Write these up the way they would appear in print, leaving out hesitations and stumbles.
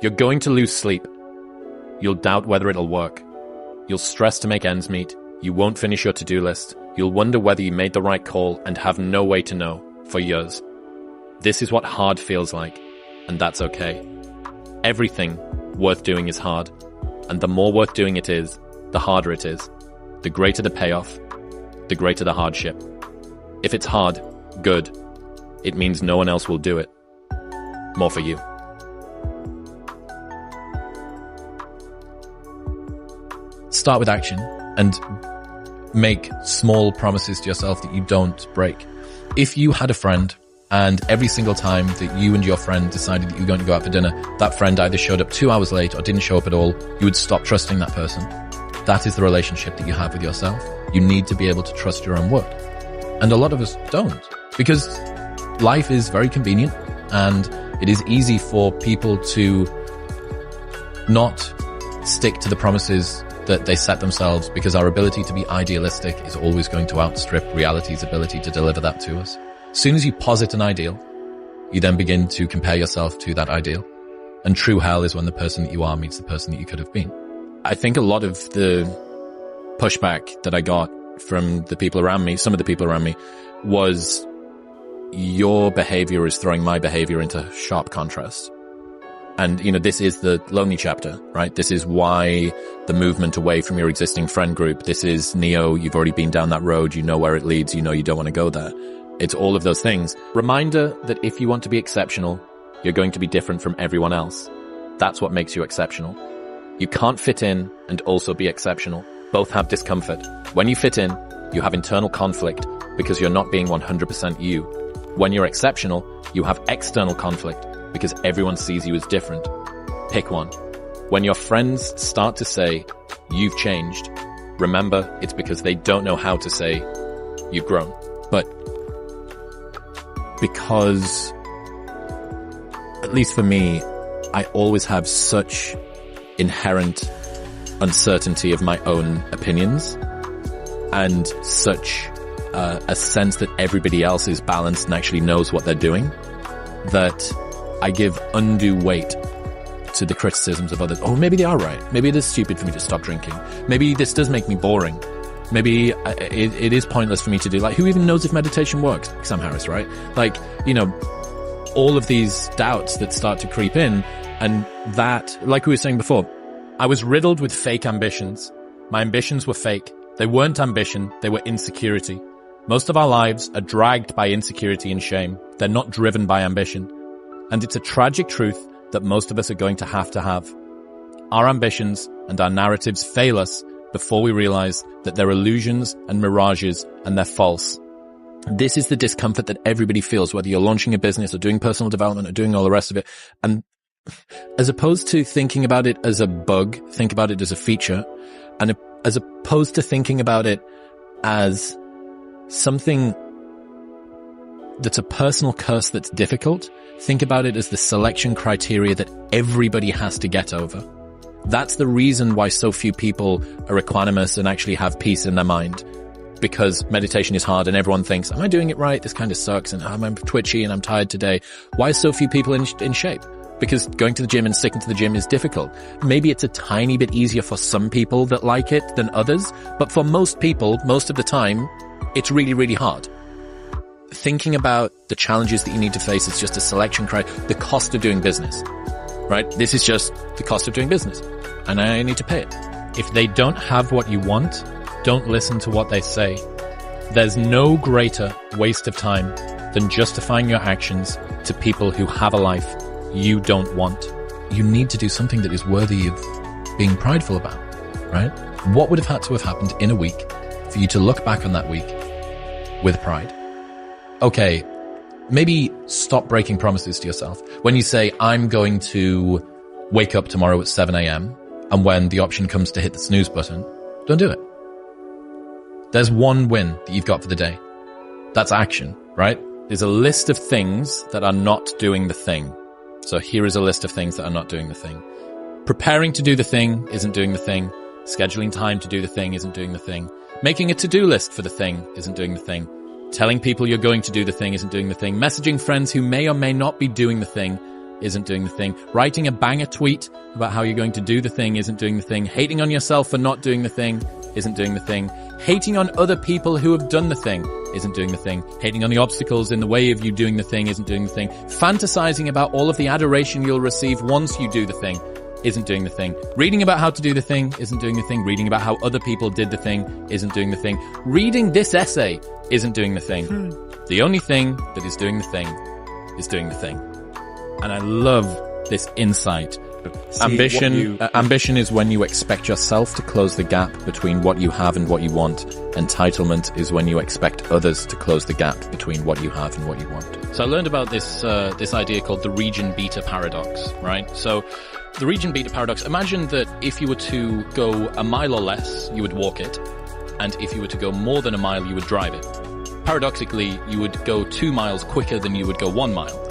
You're going to lose sleep. You'll doubt whether it'll work. You'll stress to make ends meet. You won't finish your to-do list. You'll wonder whether you made the right call and have no way to know for years. This is what hard feels like, and that's okay. Everything worth doing is hard, and the more worth doing it is, the harder it is. The greater the payoff, the greater the hardship. If it's hard, good. It means no one else will do it. More for you. Start with action and make small promises to yourself that you don't break. If you had a friend and every single time that you and your friend decided that you were going to go out for dinner, that friend either showed up 2 hours late or didn't show up at all, you would stop trusting that person. That is the relationship that you have with yourself. You need to be able to trust your own word. And a lot of us don't, because life is very convenient and it is easy for people to not stick to the promises that they set themselves, because our ability to be idealistic is always going to outstrip reality's ability to deliver that to us. As soon as you posit an ideal, you then begin to compare yourself to that ideal. And true hell is when the person that you are meets the person that you could have been. I think a lot of the pushback that I got from the people around me, some of the people around me, was your behavior is throwing my behavior into sharp contrast. And, this is the lonely chapter, right? This is why the movement away from your existing friend group. This is Neo, you've already been down that road, you know where it leads, you know you don't want to go there. It's all of those things. Reminder that if you want to be exceptional, you're going to be different from everyone else. That's what makes you exceptional. You can't fit in and also be exceptional. Both have discomfort. When you fit in, you have internal conflict because you're not being 100% you. When you're exceptional, you have external conflict because everyone sees you as different. Pick one. When your friends start to say, you've changed, remember it's because they don't know how to say, you've grown. But because, at least for me, I always have such inherent uncertainty of my own opinions and such a sense that everybody else is balanced and actually knows what they're doing, that I give undue weight to the criticisms of others. Oh, maybe they are right. Maybe it is stupid for me to stop drinking. Maybe this does make me boring. Maybe it is pointless for me to do. Like, who even knows if meditation works? Sam Harris, right? Like, all of these doubts that start to creep in, and that, like we were saying before, I was riddled with fake ambitions. My ambitions were fake. They weren't ambition. They were insecurity. Most of our lives are dragged by insecurity and shame. They're not driven by ambition. And it's a tragic truth that most of us are going to have. Our ambitions and our narratives fail us before we realize that they're illusions and mirages and they're false. This is the discomfort that everybody feels, whether you're launching a business or doing personal development or doing all the rest of it. And as opposed to thinking about it as a bug, think about it as a feature. And as opposed to thinking about it as something that's a personal curse that's difficult, think about it as the selection criteria that everybody has to get over. That's the reason why so few people are equanimous and actually have peace in their mind. Because meditation is hard and everyone thinks, am I doing it right? This kind of sucks and I'm twitchy and I'm tired today. Why are so few people in shape? Because going to the gym and sticking to the gym is difficult. Maybe it's a tiny bit easier for some people that like it than others, but for most people, most of the time, it's really, really hard. Thinking about the challenges that you need to face is just a selection criteria. The cost of doing business, right? This is just the cost of doing business, and I need to pay it. If they don't have what you want, don't listen to what they say. There's no greater waste of time than justifying your actions to people who have a life you don't want. You need to do something that is worthy of being prideful about, right? What would have had to have happened in a week for you to look back on that week with pride? Okay, maybe stop breaking promises to yourself. When you say, I'm going to wake up tomorrow at 7 a.m., and when the option comes to hit the snooze button, don't do it. There's one win that you've got for the day. That's action, right? There's a list of things that are not doing the thing. So here is a list of things that are not doing the thing. Preparing to do the thing isn't doing the thing. Scheduling time to do the thing isn't doing the thing. Making a to-do list for the thing isn't doing the thing. Telling people you're going to do the thing isn't doing the thing. Messaging friends who may or may not be doing the thing isn't doing the thing. Writing a banger tweet about how you're going to do the thing isn't doing the thing. Hating on yourself for not doing the thing isn't doing the thing. Hating on other people who have done the thing isn't doing the thing. Hating on the obstacles in the way of you doing the thing isn't doing the thing. Fantasizing about all of the adoration you'll receive once you do the thing isn't doing the thing. Reading about how to do the thing isn't doing the thing. Reading about how other people did the thing isn't doing the thing. Reading this essay isn't doing the thing. The only thing that is doing the thing is doing the thing. And I love this insight. Ambition is when you expect yourself to close the gap between what you have and what you want. Entitlement is when you expect others to close the gap between what you have and what you want. So I learned about this idea called the region beta paradox, right? So the region beta paradox, imagine that if you were to go a mile or less, you would walk it. And if you were to go more than a mile, you would drive it. Paradoxically, you would go 2 miles quicker than you would go 1 mile.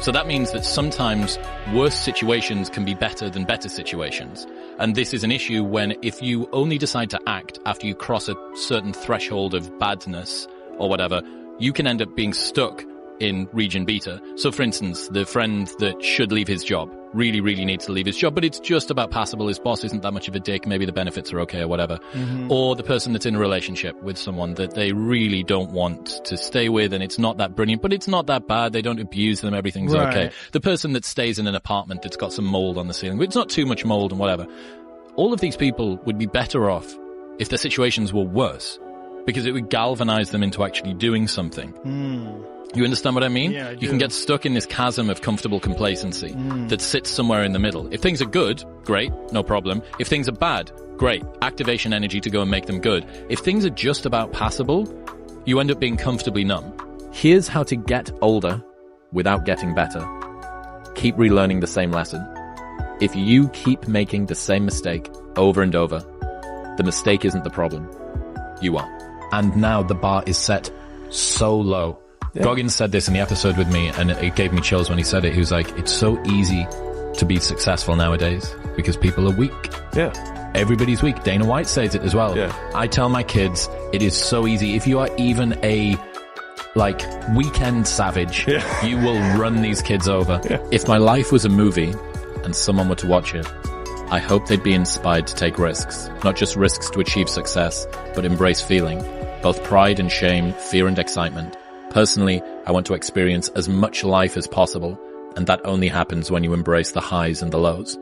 So that means that sometimes worse situations can be better than better situations. And this is an issue when if you only decide to act after you cross a certain threshold of badness or whatever, you can end up being stuck in region beta. So for instance, the friend that should leave his job really, really needs to leave his job, but it's just about passable. His boss isn't that much of a dick. Maybe the benefits are okay or whatever. Or the person that's in a relationship with someone that they really don't want to stay with and it's not that brilliant, but it's not that bad. They don't abuse them. Everything's okay. The person that stays in an apartment that's got some mold on the ceiling, but it's not too much mold and whatever. All of these people would be better off if their situations were worse because it would galvanize them into actually doing something. You understand what I mean? Yeah, I do. You can get stuck in this chasm of comfortable complacency that sits somewhere in the middle. If things are good, great, no problem. If things are bad, great, activation energy to go and make them good. If things are just about passable, you end up being comfortably numb. Here's how to get older without getting better. Keep relearning the same lesson. If you keep making the same mistake over and over, the mistake isn't the problem. You are. And now the bar is set so low. Goggins said this in the episode with me, and it gave me chills when he said it. He was like, it's so easy to be successful nowadays because people are weak. Yeah. Everybody's weak. Dana White says it as well. Yeah. I tell my kids, it is so easy. If you are even a, weekend savage, you will run these kids over. Yeah. If my life was a movie and someone were to watch it, I hope they'd be inspired to take risks. Not just risks to achieve success, but embrace feeling. Both pride and shame, fear and excitement. Personally, I want to experience as much life as possible, and that only happens when you embrace the highs and the lows.